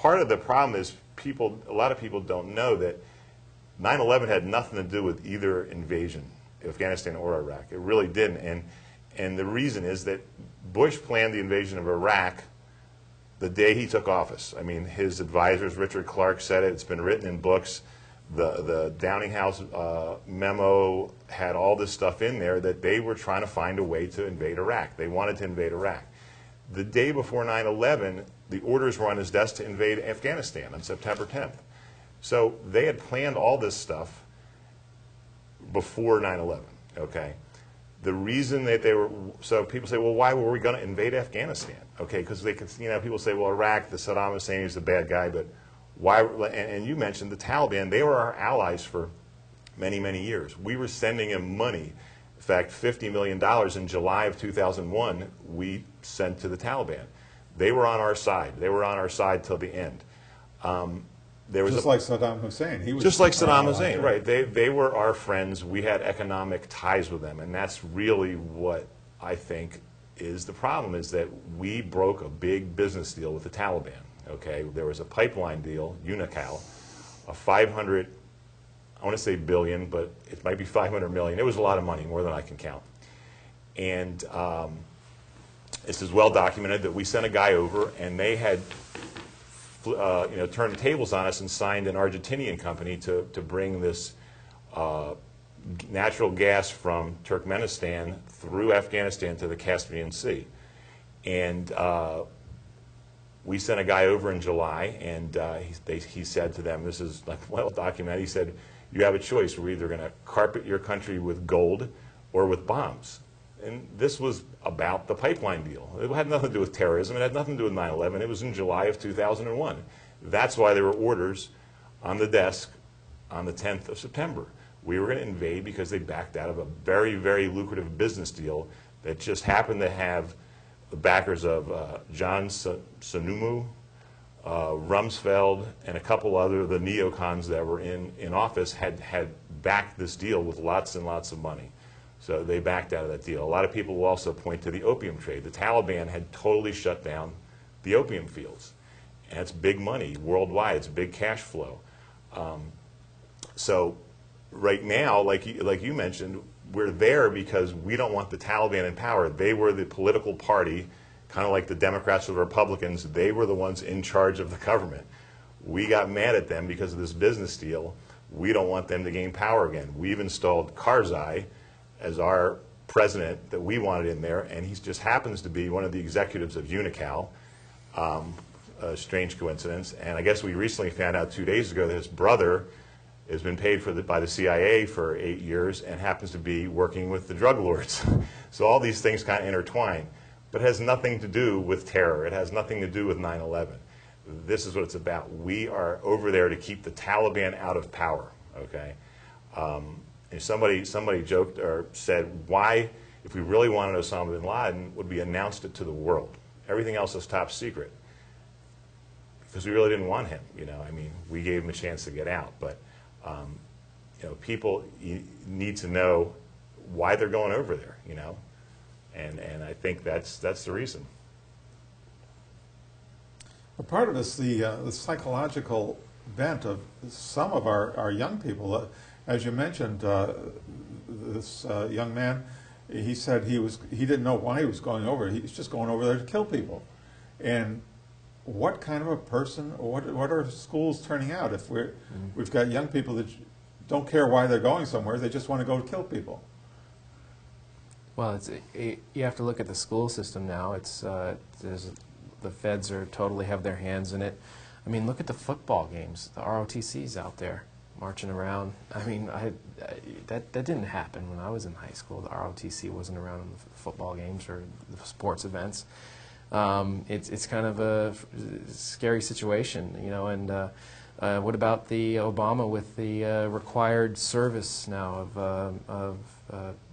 part of the problem is a lot of people don't know that 9/11 had nothing to do with either invasion, Afghanistan or Iraq. It really didn't. And the reason is that Bush planned the invasion of Iraq the day he took office. I mean, his advisors, Richard Clark, said it. It's been written in books. The Downing House memo had all this stuff in there that they were trying to find a way to invade Iraq. They wanted to invade Iraq. The day before 9/11, the orders were on his desk to invade Afghanistan on September 10th. So they had planned all this stuff before 9/11, okay? The reason that they were, so people say, well, why were we going to invade Afghanistan? Okay, because they could, people say, well, Iraq, the Saddam Hussein is the bad guy, but why, and you mentioned the Taliban, they were our allies for many, many years. We were sending them money. In fact, $50 million in July of 2001, we sent to the Taliban. They were on our side. They were on our side till the end. There was just like Saddam Hussein. He was just like Saddam Hussein, right. They were our friends. We had economic ties with them, and that's really what I think is the problem, is that we broke a big business deal with the Taliban. Okay, there was a pipeline deal, Unocal, a 500, I want to say billion, but it might be 500 million. It was a lot of money, more than I can count. And this is well documented that we sent a guy over, and they had turned the tables on us and signed an Argentinian company to bring this natural gas from Turkmenistan through Afghanistan to the Caspian Sea. And we sent a guy over in July, and he said to them, this is like well documented, he said, you have a choice. We're either going to carpet your country with gold or with bombs. And this was about the pipeline deal. It had nothing to do with terrorism. It had nothing to do with 9/11. It was in July of 2001. That's why there were orders on the desk on the 10th of September. We were going to invade because they backed out of a very, very lucrative business deal that just happened to have the backers of John Sununu, Rumsfeld, and a couple other, the neocons that were in office had backed this deal with lots and lots of money. So they backed out of that deal. A lot of people will also point to the opium trade. The Taliban had totally shut down the opium fields. And it's big money worldwide. It's big cash flow. So right now, like you mentioned, we're there because we don't want the Taliban in power. They were the political party, kind of like the Democrats or the Republicans. They were the ones in charge of the government. We got mad at them because of this business deal. We don't want them to gain power again. We've installed Karzai as our president that we wanted in there, and he just happens to be one of the executives of Unocal. A strange coincidence. And I guess we recently found out 2 days ago that his brother has been paid by the CIA for 8 years and happens to be working with the drug lords. So all these things kind of intertwine. But it has nothing to do with terror. It has nothing to do with 9/11. This is what it's about. We are over there to keep the Taliban out of power. Okay. And somebody joked or said, why, if we really wanted Osama bin Laden, would we announce it to the world? Everything else is top secret. Because we really didn't want him, I mean, we gave him a chance to get out. But, people need to know why they're going over there, And I think that's the reason. A part of this, the psychological bent of some of our young people. As you mentioned, this young man, he said he didn't know why he was going over. He was just going over there to kill people. And what kind of a person, or what are schools turning out if we've got young people that don't care why they're going somewhere, they just want to go kill people? Well, you have to look at the school system now. The feds totally have their hands in it. I mean, look at the football games. The ROTC's out there marching around. I mean, that didn't happen when I was in high school. The ROTC wasn't around in the football games or the sports events. It's kind of a scary situation, And what about the Obama with the required service now of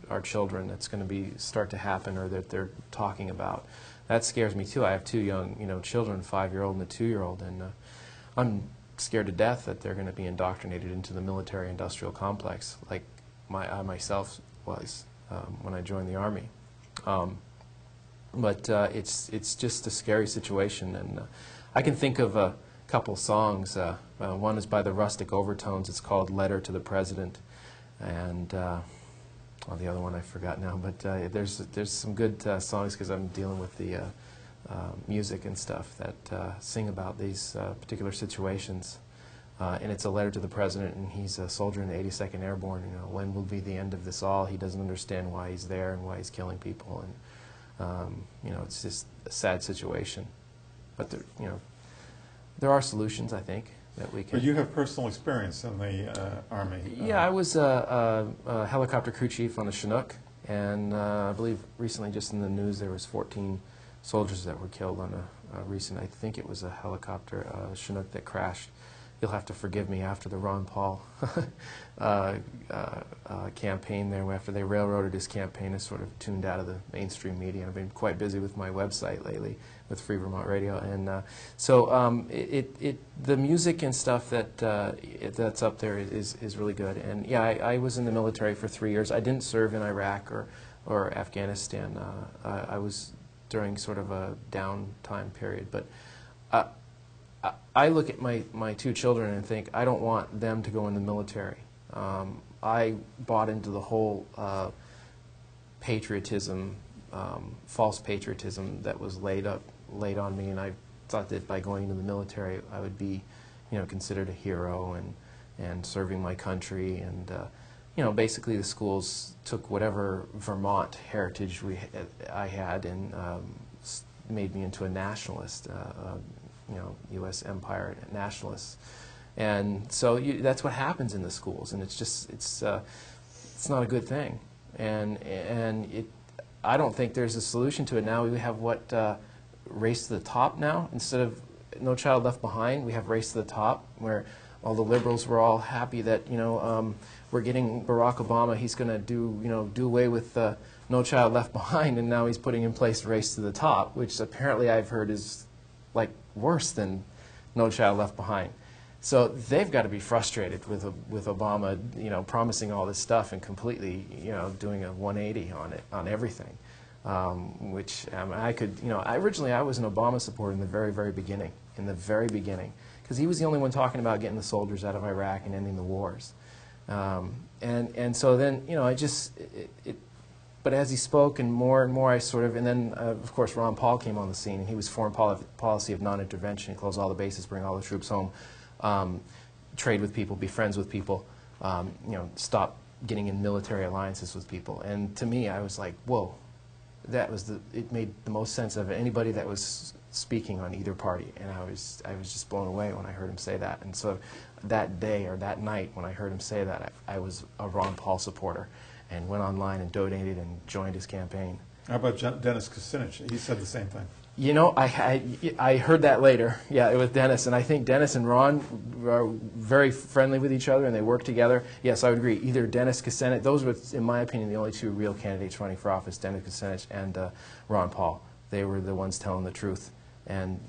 our children that's going to start to happen, or that they're talking about? That scares me too. I have two young children, a 5-year-old and a 2-year-old, and I'm scared to death that they're going to be indoctrinated into the military-industrial complex, like I myself was when I joined the Army. But it's just a scary situation, and I can think of a couple songs. One is by the Rustic Overtones. It's called "Letter to the President," and well, the other one I forgot now. But there's some good songs because I'm dealing with the music and stuff that sing about these particular situations. And it's a letter to the president, and he's a soldier in the 82nd Airborne. You know, when will be the end of this all? He doesn't understand why he's there and why he's killing people, and you know, it's just a sad situation. But there, you know, there are solutions, I think, that we can. But you have personal experience in the Army. Yeah, I was a helicopter crew chief on the Chinook, and I believe recently, just in the news, there was 14 soldiers that were killed on a recent. I think it was a helicopter Chinook that crashed. You'll have to forgive me after the Ron Paul campaign there, after they railroaded his campaign, is sort of tuned out of the mainstream media. And I've been quite busy with my website lately with Free Vermont Radio, and so the music and stuff that's up there is really good. And yeah, I was in the military for 3 years. I didn't serve in Iraq or Afghanistan. I was during sort of a downtime period, but. I look at my two children and think, I don't want them to go in the military. I bought into the whole patriotism, false patriotism that was laid on me, and I thought that by going into the military I would be, you know, considered a hero and serving my country. And you know, basically the schools took whatever Vermont heritage I had and made me into a nationalist. You know, U.S. empire nationalists, and so that's what happens in the schools, and it's not a good thing, and I don't think there's a solution to it now. We have what Race to the Top now, instead of No Child Left Behind. We have Race to the Top, where all the liberals were all happy that, you know, we're getting Barack Obama. He's going to do away with No Child Left Behind, and now he's putting in place Race to the Top, which apparently I've heard is like worse than No Child Left Behind. So they've got to be frustrated with Obama, you know, promising all this stuff and completely, you know, doing a 180 on everything. Which I could, you know, originally I was an Obama supporter in the very beginning, because he was the only one talking about getting the soldiers out of Iraq and ending the wars. And so then, you know, but as he spoke and more I sort of, and then of course Ron Paul came on the scene, and he was foreign policy of non-intervention, close all the bases, bring all the troops home, trade with people, be friends with people, you know, stop getting in military alliances with people. And to me, I was like, whoa, it made the most sense of anybody that was speaking on either party, and I was just blown away when I heard him say that. And so that day or that night when I heard him say that, I was a Ron Paul supporter, and went online and donated and joined his campaign. How about Dennis Kucinich? He said the same thing. You know, I heard that later. Yeah, it was Dennis, and I think Dennis and Ron are very friendly with each other, and they work together. Yes, I would agree. Either Dennis Kucinich, those were, in my opinion, the only two real candidates running for office, Dennis Kucinich and Ron Paul. They were the ones telling the truth, and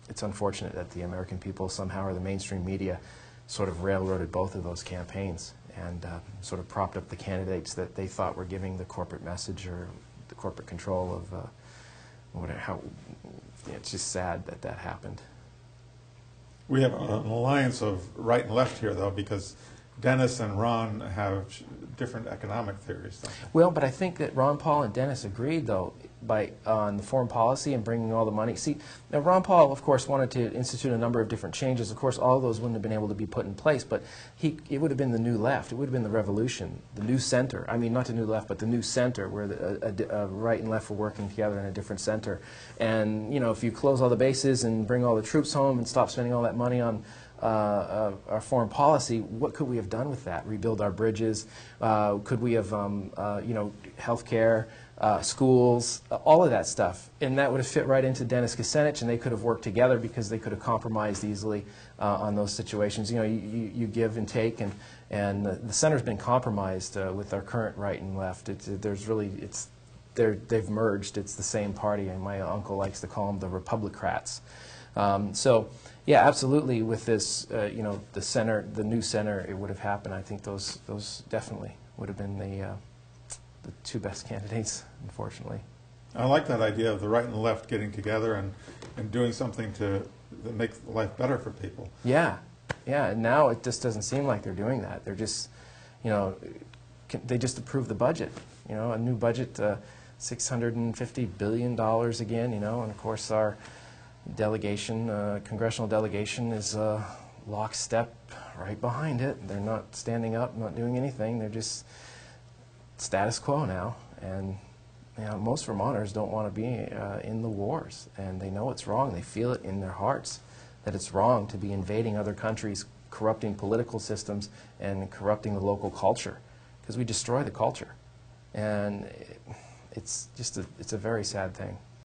it's unfortunate that the American people somehow, or the mainstream media, sort of railroaded both of those campaigns and sort of propped up the candidates that they thought were giving the corporate message or the corporate control of whatever. It's just sad that that happened. We have an alliance of right and left here, though, because Dennis and Ron have different economic theories, don't they? Well, but I think that Ron Paul and Dennis agreed, though, on the foreign policy and bringing all the money. See, now Ron Paul, of course, wanted to institute a number of different changes. Of course, all of those wouldn't have been able to be put in place, but it would have been the new left. It would have been the revolution, the new center. I mean, not the new left, but the new center, where the right and left were working together in a different center. And, you know, if you close all the bases and bring all the troops home and stop spending all that money on our foreign policy, what could we have done with that? Rebuild our bridges? Could we have, you know, health care, schools, all of that stuff? And that would have fit right into Dennis Kucinich, and they could have worked together because they could have compromised easily on those situations. You know, you give and take, and the center's been compromised with our current right and left. They've merged. It's the same party, and my uncle likes to call them the Republicrats. So, yeah, absolutely. With this, you know, the center, the new center, it would have happened. I think those definitely would have been the two best candidates, unfortunately. I like that idea of the right and the left getting together and doing something to make life better for people. Yeah, yeah. And now it just doesn't seem like they're doing that. They're just, you know, they just approved the budget. You know, a new budget, $650 billion again. You know, and of course our delegation, congressional delegation, is lockstep right behind it. They're not standing up, not doing anything. They're just status quo now, and you know, most Vermonters don't want to be in the wars, and they know it's wrong. They feel it in their hearts that it's wrong to be invading other countries, corrupting political systems, and corrupting the local culture, because we destroy the culture. And it's just it's a very sad thing.